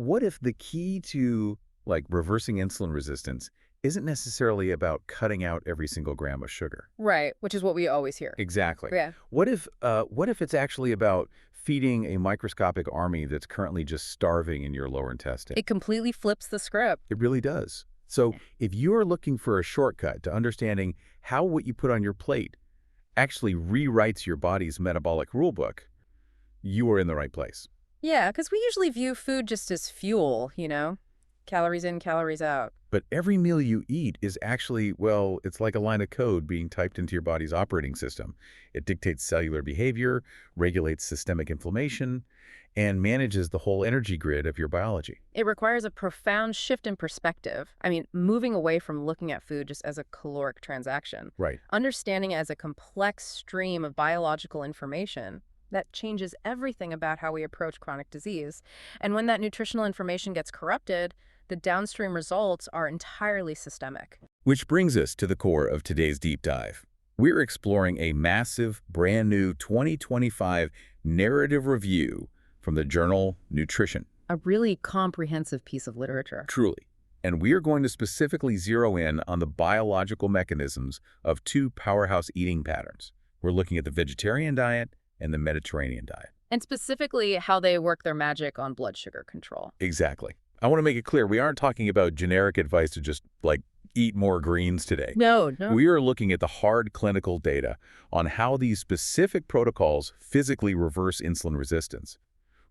what if the key to like reversing insulin resistance isn't necessarily about cutting out every single gram of sugar? Right, which is what we always hear. Exactly. Yeah. What if it's actually about feeding a microscopic army that's currently just starving in your lower intestine? It completely flips the script. It really does. So if you're looking for a shortcut to understanding how what you put on your plate actually rewrites your body's metabolic rulebook, you are in the right place. Yeah, because we usually view food just as fuel, calories in, calories out. But every meal you eat is actually, well, it's like a line of code being typed into your body's operating system. It dictates cellular behavior, regulates systemic inflammation, and manages the whole energy grid of your biology. It requires a profound shift in perspective. I mean, moving away from looking at food just as a caloric transaction, Right. understanding it as a complex stream of biological information that changes everything about how we approach chronic disease. And when that nutritional information gets corrupted, the downstream results are entirely systemic. Which brings us to the core of today's deep dive. We're exploring a massive, brand new 2025 narrative review from the journal Nutrition. A really comprehensive piece of literature. Truly. And we are going to specifically zero in on the biological mechanisms of two powerhouse eating patterns. We're looking at the vegetarian diet and the Mediterranean diet. And specifically how they work their magic on blood sugar control. Exactly. I want to make it clear, we aren't talking about generic advice to just, like, eat more greens today. No. We are looking at the hard clinical data on how these specific protocols physically reverse insulin resistance.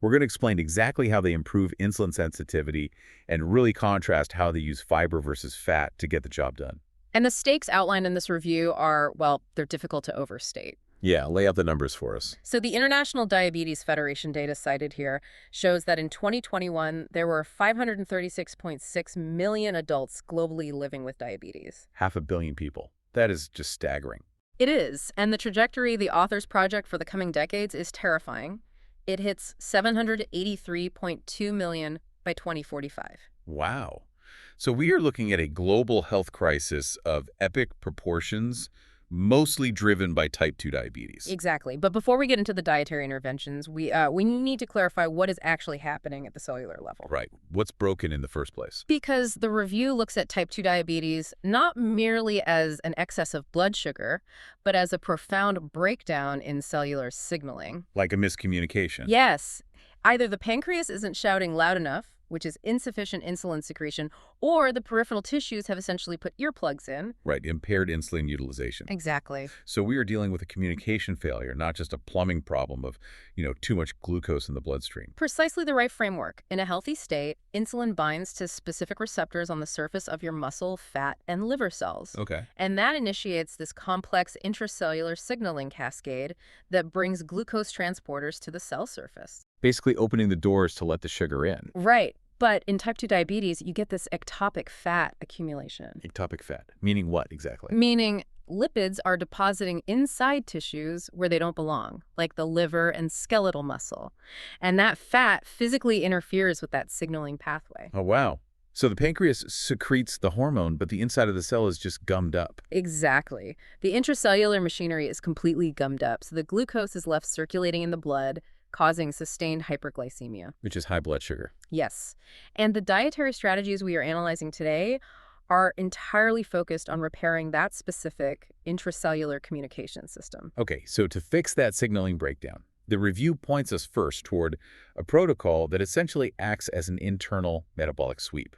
We're going to explain exactly how they improve insulin sensitivity and really contrast how they use fiber versus fat to get the job done. And the stakes outlined in this review are, well, they're difficult to overstate. Yeah, lay out the numbers for us. So the International Diabetes Federation data cited here shows that in 2021, there were 536.6 million adults globally living with diabetes. 500 million people. That is just staggering. It is, and the trajectory the authors project for the coming decades is terrifying. It hits 783.2 million by 2045. Wow. So we are looking at a global health crisis of epic proportions, mostly driven by type 2 diabetes. Exactly. But before we get into the dietary interventions, we need to clarify what is actually happening at the cellular level. Right. What's broken in the first place? Because the review looks at type 2 diabetes not merely as an excess of blood sugar, but as a profound breakdown in cellular signaling. Like a miscommunication. Yes. Either the pancreas isn't shouting loud enough, which is insufficient insulin secretion, or the peripheral tissues have essentially put earplugs in. Right, impaired insulin utilization. Exactly. So we are dealing with a communication failure, not just a plumbing problem of, too much glucose in the bloodstream. Precisely the right framework. In a healthy state, insulin binds to specific receptors on the surface of your muscle, fat, and liver cells. Okay. And that initiates this complex intracellular signaling cascade that brings glucose transporters to the cell surface. Basically opening the doors to let the sugar in. Right. But in type 2 diabetes, you get this ectopic fat accumulation. Ectopic fat. Meaning what exactly? Meaning lipids are depositing inside tissues where they don't belong, like the liver and skeletal muscle. And that fat physically interferes with that signaling pathway. Oh, wow. So the pancreas secretes the hormone, but the inside of the cell is just gummed up. Exactly. The intracellular machinery is completely gummed up, so the glucose is left circulating in the blood, causing sustained hyperglycemia. Which is high blood sugar. Yes. And the dietary strategies we are analyzing today are entirely focused on repairing that specific intracellular communication system. Okay, so to fix that signaling breakdown, the review points us first toward a protocol that essentially acts as an internal metabolic sweep,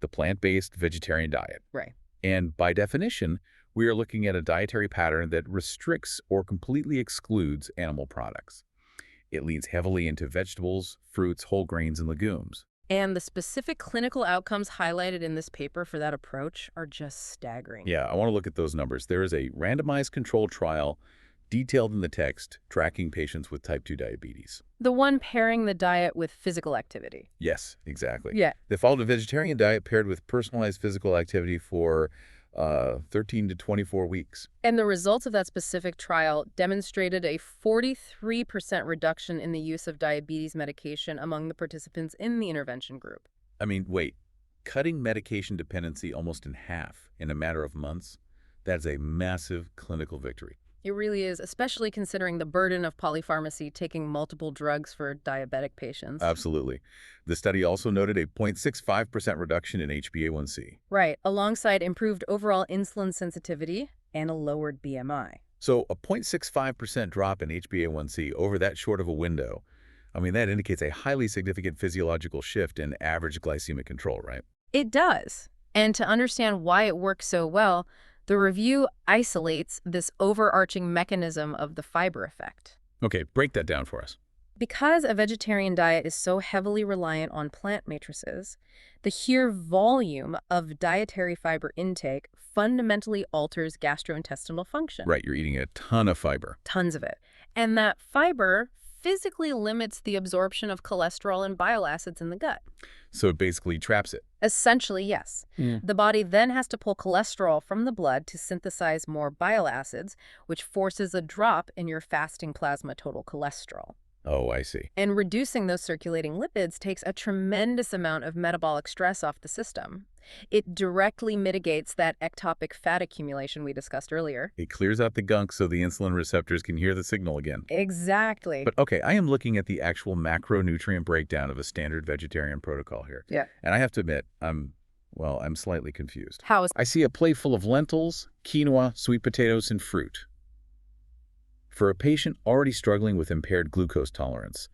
the plant-based vegetarian diet. Right. And by definition, we are looking at a dietary pattern that restricts or completely excludes animal products. It leans heavily into vegetables, fruits, whole grains, and legumes. And the specific clinical outcomes highlighted in this paper for that approach are just staggering. Yeah, I want to look at those numbers. There is a randomized controlled trial detailed in the text tracking patients with type 2 diabetes. The one pairing the diet with physical activity. Yes, exactly. Yeah. They followed a vegetarian diet paired with personalized physical activity for 13 to 24 weeks. And the results of that specific trial demonstrated a 43% reduction in the use of diabetes medication among the participants in the intervention group. I mean, wait, cutting medication dependency almost in half in a matter of months? That's a massive clinical victory. It really is, especially considering the burden of polypharmacy taking multiple drugs for diabetic patients. Absolutely. The study also noted a 0.65% reduction in HbA1c. Right, alongside improved overall insulin sensitivity and a lowered BMI. So a 0.65% drop in HbA1c over that short of a window, I mean, that indicates a highly significant physiological shift in average glycemic control, right? It does. And to understand why it works so well, the review isolates this overarching mechanism of the fiber effect. Okay, break that down for us. Because a vegetarian diet is so heavily reliant on plant matrices, the sheer volume of dietary fiber intake fundamentally alters gastrointestinal function. Right, you're eating a ton of fiber. Tons of it. And that fiber physically limits the absorption of cholesterol and bile acids in the gut. So it basically traps it. Essentially, yes. The body then has to pull cholesterol from the blood to synthesize more bile acids, which forces a drop in your fasting plasma total cholesterol. Oh, I see. And reducing those circulating lipids takes a tremendous amount of metabolic stress off the system. It directly mitigates that ectopic fat accumulation we discussed earlier. It clears out the gunk so the insulin receptors can hear the signal again. Exactly. But okay, I am looking at the actual macronutrient breakdown of a standard vegetarian protocol here. Yeah. And I have to admit, I'm slightly confused. How is I see a plate full of lentils, quinoa, sweet potatoes, and fruit. For a patient already struggling with impaired glucose tolerance,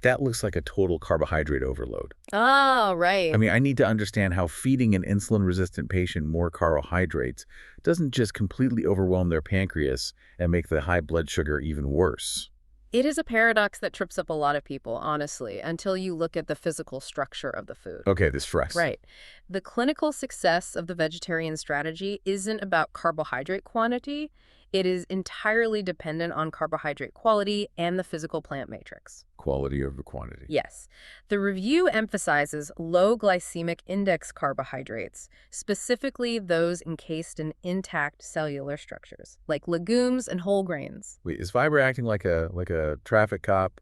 that looks like a total carbohydrate overload. Oh, right. I mean, I need to understand how feeding an insulin-resistant patient more carbohydrates doesn't just completely overwhelm their pancreas and make the high blood sugar even worse. It is a paradox that trips up a lot of people, honestly, until you look at the physical structure of the food. Okay, this stress. Right. The clinical success of the vegetarian strategy isn't about carbohydrate quantity. It is entirely dependent on carbohydrate quality and the physical plant matrix. Quality over quantity. Yes. The review emphasizes low glycemic index carbohydrates, specifically those encased in intact cellular structures, like legumes and whole grains. Wait, is fiber acting like a traffic cop,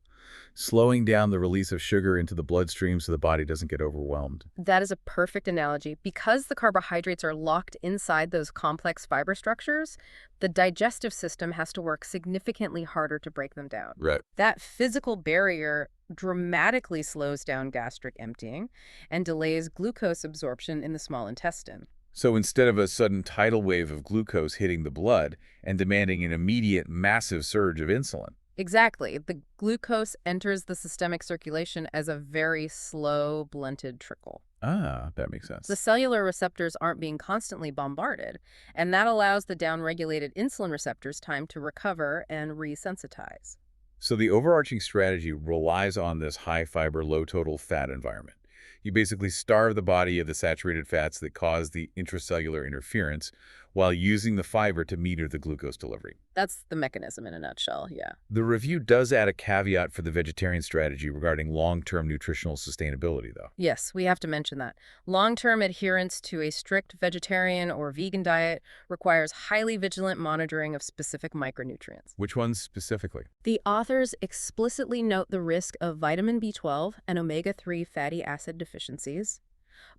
slowing down the release of sugar into the bloodstream so the body doesn't get overwhelmed? That is a perfect analogy. Because the carbohydrates are locked inside those complex fiber structures, the digestive system has to work significantly harder to break them down. Right. That physical barrier dramatically slows down gastric emptying and delays glucose absorption in the small intestine. So instead of a sudden tidal wave of glucose hitting the blood and demanding an immediate massive surge of insulin. Exactly. The glucose enters the systemic circulation as a very slow, blunted trickle. Ah, that makes sense. The cellular receptors aren't being constantly bombarded, and that allows the downregulated insulin receptors time to recover and resensitize. So the overarching strategy relies on this high-fiber, low-total fat environment. You basically starve the body of the saturated fats that cause the intracellular interference while using the fiber to meter the glucose delivery. That's the mechanism in a nutshell, yeah. The review does add a caveat for the vegetarian strategy regarding long-term nutritional sustainability, though. Yes, we have to mention that. Long-term adherence to a strict vegetarian or vegan diet requires highly vigilant monitoring of specific micronutrients. Which ones specifically? The authors explicitly note the risk of vitamin B12 and omega-3 fatty acid deficiencies,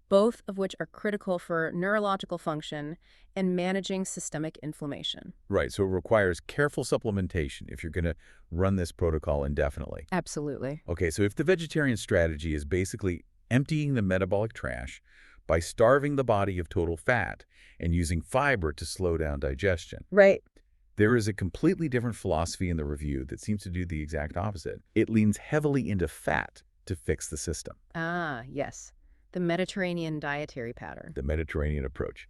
both of which are critical for neurological function and managing systemic inflammation. Right, so it requires careful supplementation if you're going to run this protocol indefinitely. Absolutely. Okay, so if the vegetarian strategy is basically emptying the metabolic trash by starving the body of total fat and using fiber to slow down digestion, Right. there is a completely different philosophy in the review that seems to do the exact opposite. It leans heavily into fat to fix the system. Ah, yes. The Mediterranean dietary pattern. The Mediterranean approach.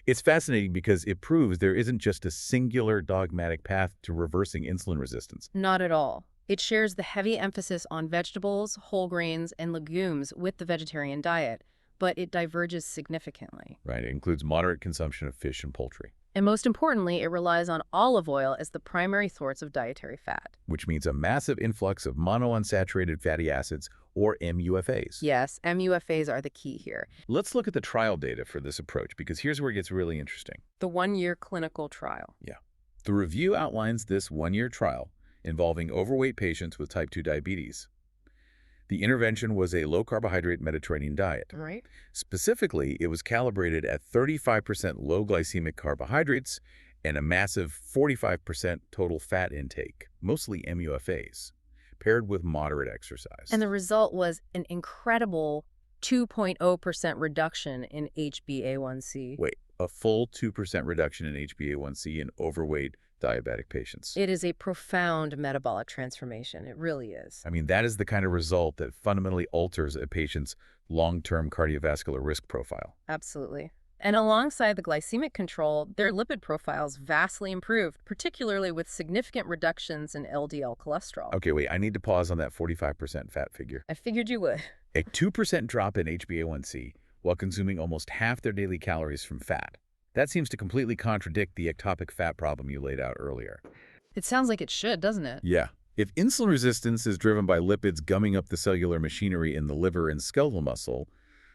It's fascinating because it proves there isn't just a singular dogmatic path to reversing insulin resistance. Not at all. It shares the heavy emphasis on vegetables, whole grains, and legumes with the vegetarian diet, but it diverges significantly. Right, it includes moderate consumption of fish and poultry. And most importantly, it relies on olive oil as the primary source of dietary fat. Which means a massive influx of monounsaturated fatty acids, or MUFAs. Yes, MUFAs are the key here. Let's look at the trial data for this approach, because here's where it gets really interesting. The one-year clinical trial. Yeah. The review outlines this one-year trial involving overweight patients with type 2 diabetes. The intervention was a low-carbohydrate Mediterranean diet. Right. Specifically, it was calibrated at 35% low glycemic carbohydrates and a massive 45% total fat intake, mostly MUFAs, paired with moderate exercise. And the result was an incredible 2.0% reduction in HbA1c. Wait, a full 2% reduction in HbA1c in overweight diabetic patients. It is a profound metabolic transformation. It really is. I mean, that is the kind of result that fundamentally alters a patient's long-term cardiovascular risk profile. Absolutely. And alongside the glycemic control, their lipid profiles vastly improved, particularly with significant reductions in LDL cholesterol. Okay, wait, I need to pause on that 45% fat figure. I figured you would. A 2% drop in HbA1c while consuming almost half their daily calories from fat. That seems to completely contradict the ectopic fat problem you laid out earlier. It sounds like it should, doesn't it? Yeah. If insulin resistance is driven by lipids gumming up the cellular machinery in the liver and skeletal muscle,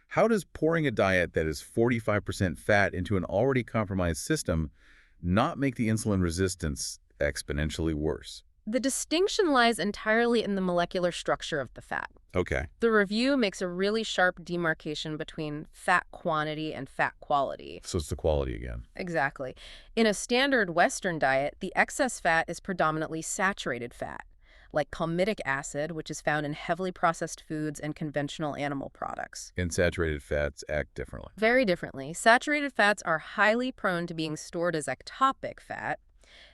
how does pouring a diet that is 45% fat into an already compromised system not make the insulin resistance exponentially worse? The distinction lies entirely in the molecular structure of the fat. Okay. The review makes a really sharp demarcation between fat quantity and fat quality. So it's the quality again. Exactly. In a standard Western diet, the excess fat is predominantly saturated fat, like palmitic acid, which is found in heavily processed foods and conventional animal products. And saturated fats act differently. Very differently. Saturated fats are highly prone to being stored as ectopic fat.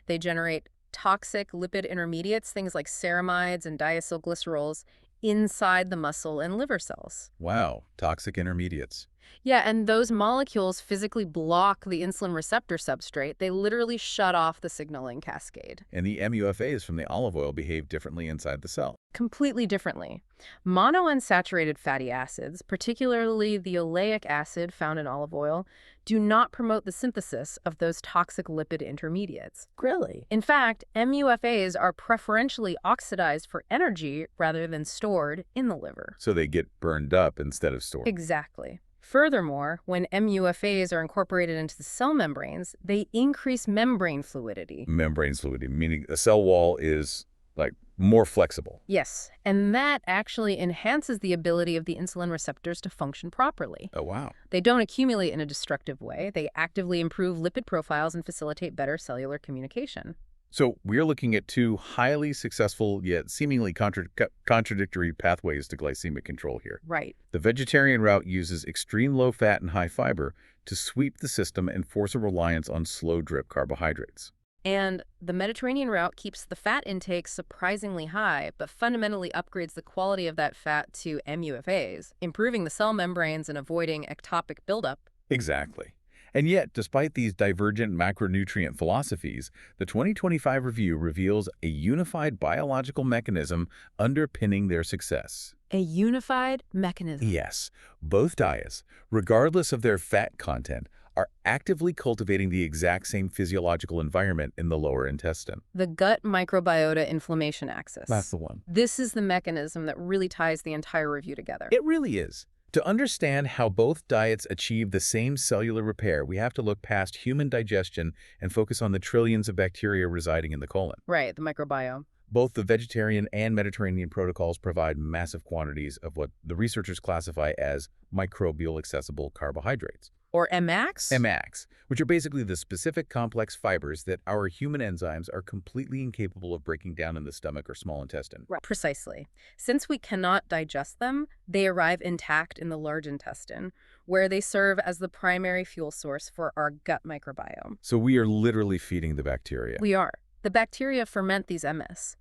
They generate toxic lipid intermediates, things like ceramides and diacylglycerols, inside the muscle and liver cells. Wow, toxic intermediates. Yeah, and those molecules physically block the insulin receptor substrate. They literally shut off the signaling cascade. And the MUFAs from the olive oil behave differently inside the cell. Completely differently. Monounsaturated fatty acids, particularly the oleic acid found in olive oil, do not promote the synthesis of those toxic lipid intermediates. Really? In fact, MUFAs are preferentially oxidized for energy rather than stored in the liver. So they get burned up instead of stored. Exactly. Furthermore, when MUFAs are incorporated into the cell membranes, they increase membrane fluidity. Membrane fluidity, meaning a cell wall is like more flexible. Yes, and that actually enhances the ability of the insulin receptors to function properly. Oh, wow. They don't accumulate in a destructive way. They actively improve lipid profiles and facilitate better cellular communication. So we're looking at two highly successful yet seemingly contradictory pathways to glycemic control here. Right. The vegetarian route uses extreme low fat and high fiber to sweep the system and force a reliance on slow drip carbohydrates. And the Mediterranean route keeps the fat intake surprisingly high, but fundamentally upgrades the quality of that fat to MUFAs, improving the cell membranes and avoiding ectopic buildup. Exactly. And yet, despite these divergent macronutrient philosophies, the 2025 review reveals a unified biological mechanism underpinning their success. A unified mechanism. Yes, both diets, regardless of their fat content, are actively cultivating the exact same physiological environment in the lower intestine. The gut microbiota inflammation axis. That's the one. This is the mechanism that really ties the entire review together. It really is. To understand how both diets achieve the same cellular repair, we have to look past human digestion and focus on the trillions of bacteria residing in the colon. Right, the microbiome. Both the vegetarian and Mediterranean protocols provide massive quantities of what the researchers classify as microbial accessible carbohydrates. Or MAX? MAX, which are basically the specific complex fibers that our human enzymes are completely incapable of breaking down in the stomach or small intestine. Right. Precisely. Since we cannot digest them, they arrive intact in the large intestine, where they serve as the primary fuel source for our gut microbiome. So we are literally feeding the bacteria. We are. The bacteria ferment these MS.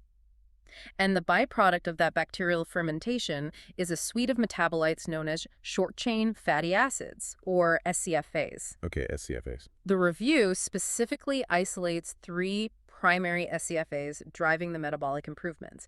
And the byproduct of that bacterial fermentation is a suite of metabolites known as short-chain fatty acids, or SCFAs. Okay, SCFAs. The review specifically isolates three primary SCFAs driving the metabolic improvements: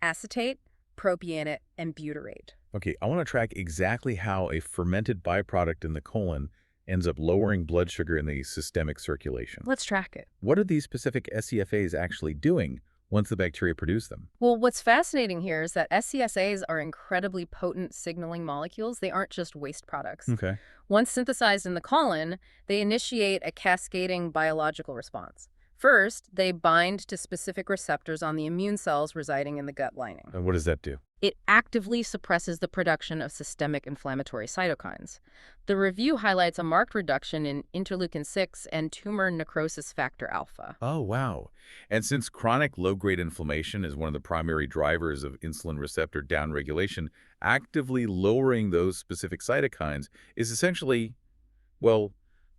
acetate, propionate, and butyrate. Okay, I want to track exactly how a fermented byproduct in the colon ends up lowering blood sugar in the systemic circulation. Let's track it. What are these specific SCFAs actually doing once the bacteria produce them? Well, what's fascinating here is that SCFAs are incredibly potent signaling molecules. They aren't just waste products. Okay. Once synthesized in the colon, they initiate a cascading biological response. First, they bind to specific receptors on the immune cells residing in the gut lining. And what does that do? It actively suppresses the production of systemic inflammatory cytokines. The review highlights a marked reduction in interleukin-6 and tumor necrosis factor alpha. Oh, wow. And since chronic low-grade inflammation is one of the primary drivers of insulin receptor downregulation, actively lowering those specific cytokines is essentially, well,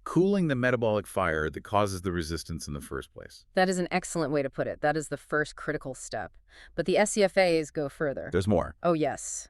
cooling the metabolic fire that causes the resistance in the first place. That is an excellent way to put it. That is the first critical step. But the SCFAs go further. There's more. Oh, yes.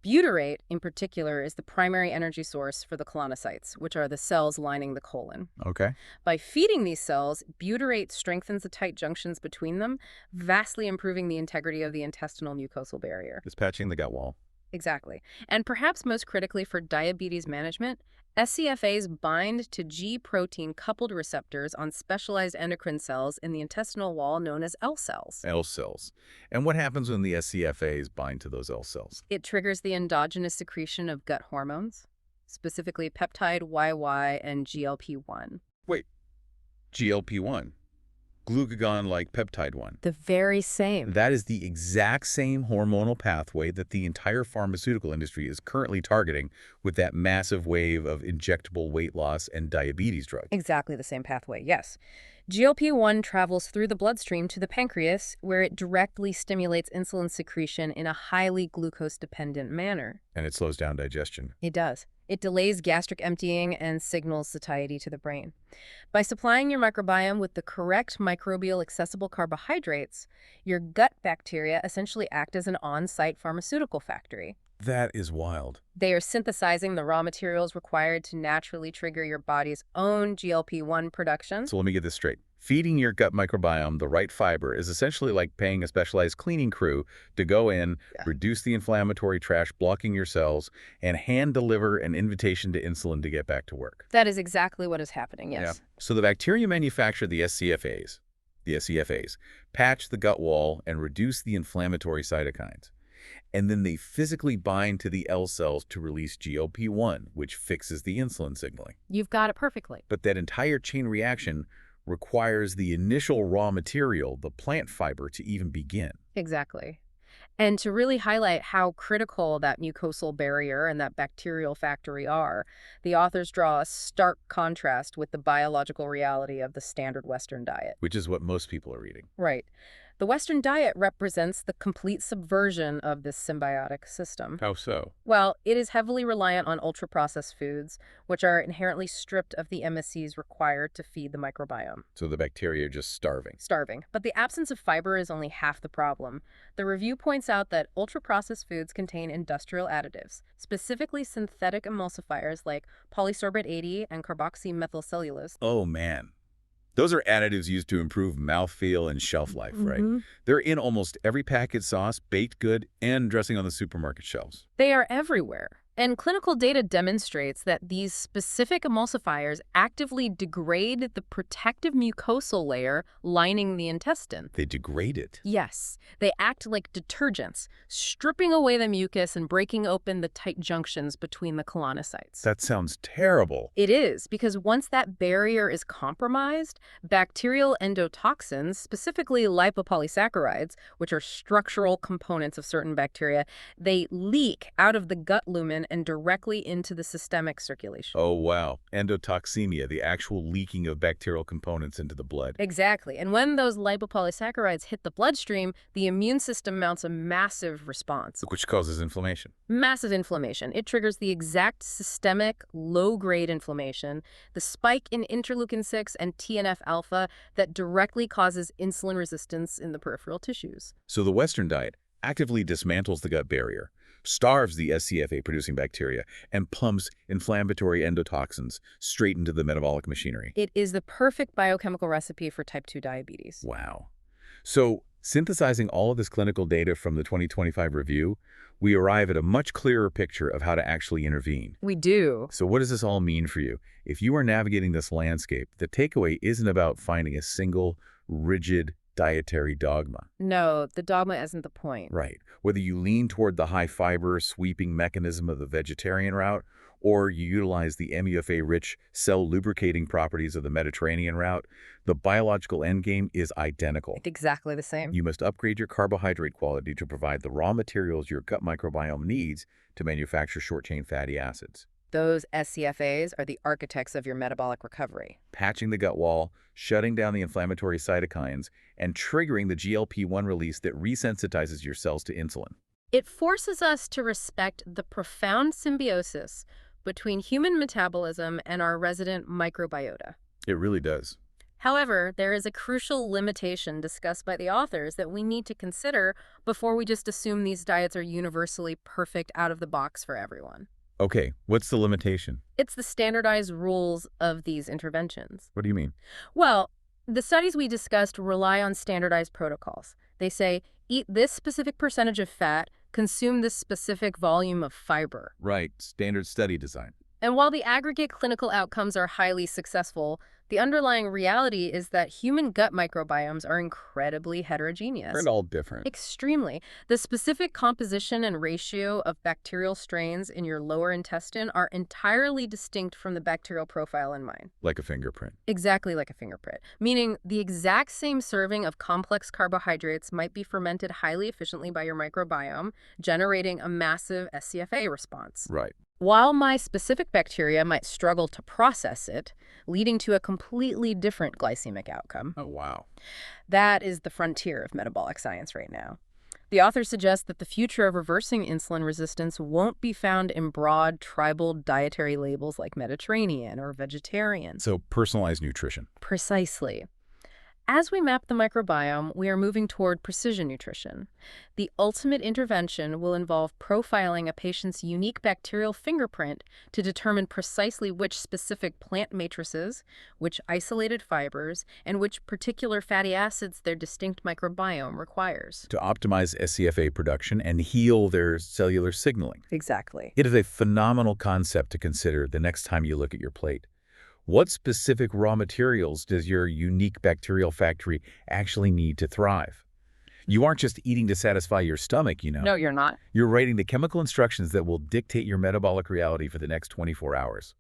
Butyrate, in particular, is the primary energy source for the colonocytes, which are the cells lining the colon. Okay. By feeding these cells, butyrate strengthens the tight junctions between them, vastly improving the integrity of the intestinal mucosal barrier. Dispatching the gut wall. Exactly. And perhaps most critically for diabetes management, SCFAs bind to G protein-coupled receptors on specialized endocrine cells in the intestinal wall known as L cells. L cells. And what happens when the SCFAs bind to those L cells? It triggers the endogenous secretion of gut hormones, specifically peptide YY and GLP-1. Wait, GLP-1. Glucagon-like peptide 1. The very same. That is the exact same hormonal pathway that the entire pharmaceutical industry is currently targeting with that massive wave of injectable weight loss and diabetes drugs. Exactly the same pathway, yes. GLP-1 travels through the bloodstream to the pancreas, where it directly stimulates insulin secretion in a highly glucose-dependent manner. And it slows down digestion. It does. It delays gastric emptying and signals satiety to the brain. By supplying your microbiome with the correct microbial accessible carbohydrates, your gut bacteria essentially act as an on-site pharmaceutical factory. That is wild. They are synthesizing the raw materials required to naturally trigger your body's own GLP-1 production. So let me get this straight. Feeding your gut microbiome the right fiber is essentially like paying a specialized cleaning crew to go in, reduce the inflammatory trash blocking your cells, and hand-deliver an invitation to insulin to get back to work. That is exactly what is happening, yes. Yeah. So the bacteria manufacture the SCFAs, patch the gut wall and reduce the inflammatory cytokines. And then they physically bind to the L cells to release GLP-1, which fixes the insulin signaling. You've got it perfectly. But that entire chain reaction requires the initial raw material, the plant fiber, to even begin. Exactly. And to really highlight how critical that mucosal barrier and that bacterial factory are, the authors draw a stark contrast with the biological reality of the standard Western diet. Which is what most people are eating. Right. The Western diet represents the complete subversion of this symbiotic system. How so? Well, it is heavily reliant on ultra-processed foods, which are inherently stripped of the MSCs required to feed the microbiome. So the bacteria are just starving. Starving. But the absence of fiber is only half the problem. The review points out that ultra-processed foods contain industrial additives, specifically synthetic emulsifiers like polysorbate 80 and carboxymethylcellulose. Oh, man. Those are additives used to improve mouthfeel and shelf life, right? They're in almost every packaged sauce, baked good, and dressing on the supermarket shelves. They are everywhere. And clinical data demonstrates that these specific emulsifiers actively degrade the protective mucosal layer lining the intestine. They degrade it. Yes. They act like detergents, stripping away the mucus and breaking open the tight junctions between the colonocytes. That sounds terrible. It is, because once that barrier is compromised, bacterial endotoxins, specifically lipopolysaccharides, which are structural components of certain bacteria, they leak out of the gut lumen and directly into the systemic circulation. Oh, wow. Endotoxemia, the actual leaking of bacterial components into the blood. Exactly. And when those lipopolysaccharides hit the bloodstream, the immune system mounts a massive response. Which causes inflammation. Massive inflammation. It triggers the exact systemic, low-grade inflammation, the spike in interleukin-6 and TNF-alpha that directly causes insulin resistance in the peripheral tissues. So the Western diet actively dismantles the gut barrier, starves the SCFA-producing bacteria, and pumps inflammatory endotoxins straight into the metabolic machinery. It is the perfect biochemical recipe for type 2 diabetes. Wow. So, synthesizing all of this clinical data from the 2025 review, we arrive at a much clearer picture of how to actually intervene. We do. So what does this all mean for you? If you are navigating this landscape, the takeaway isn't about finding a single, rigid, dietary dogma. No, the dogma isn't the point. Right. Whether you lean toward the high-fiber, sweeping mechanism of the vegetarian route, or you utilize the MUFA-rich cell lubricating properties of the Mediterranean route, the biological endgame is identical. It's exactly the same. You must upgrade your carbohydrate quality to provide the raw materials your gut microbiome needs to manufacture short-chain fatty acids. Those SCFAs are the architects of your metabolic recovery. Patching the gut wall, shutting down the inflammatory cytokines, and triggering the GLP-1 release that resensitizes your cells to insulin. It forces us to respect the profound symbiosis between human metabolism and our resident microbiota. It really does. However, there is a crucial limitation discussed by the authors that we need to consider before we just assume these diets are universally perfect out of the box for everyone. Okay, what's the limitation? It's the standardized rules of these interventions. What do you mean? Well, the studies we discussed rely on standardized protocols. They say, eat this specific percentage of fat, consume this specific volume of fiber. Right, standard study design. And while the aggregate clinical outcomes are highly successful, the underlying reality is that human gut microbiomes are incredibly heterogeneous. They're all different. Extremely. The specific composition and ratio of bacterial strains in your lower intestine are entirely distinct from the bacterial profile in mine. Like a fingerprint. Exactly like a fingerprint, meaning the exact same serving of complex carbohydrates might be fermented highly efficiently by your microbiome, generating a massive SCFA response. Right. While my specific bacteria might struggle to process it, leading to a completely different glycemic outcome. Oh, wow. That is the frontier of metabolic science right now. The author suggests that the future of reversing insulin resistance won't be found in broad tribal dietary labels like Mediterranean or vegetarian. So personalized nutrition. Precisely. As we map the microbiome, we are moving toward precision nutrition. The ultimate intervention will involve profiling a patient's unique bacterial fingerprint to determine precisely which specific plant matrices, which isolated fibers, and which particular fatty acids their distinct microbiome requires. To optimize SCFA production and heal their cellular signaling. Exactly. It is a phenomenal concept to consider the next time you look at your plate. What specific raw materials does your unique bacterial factory actually need to thrive? You aren't just eating to satisfy your stomach, you know. No, you're not. You're writing the chemical instructions that will dictate your metabolic reality for the next 24 hours.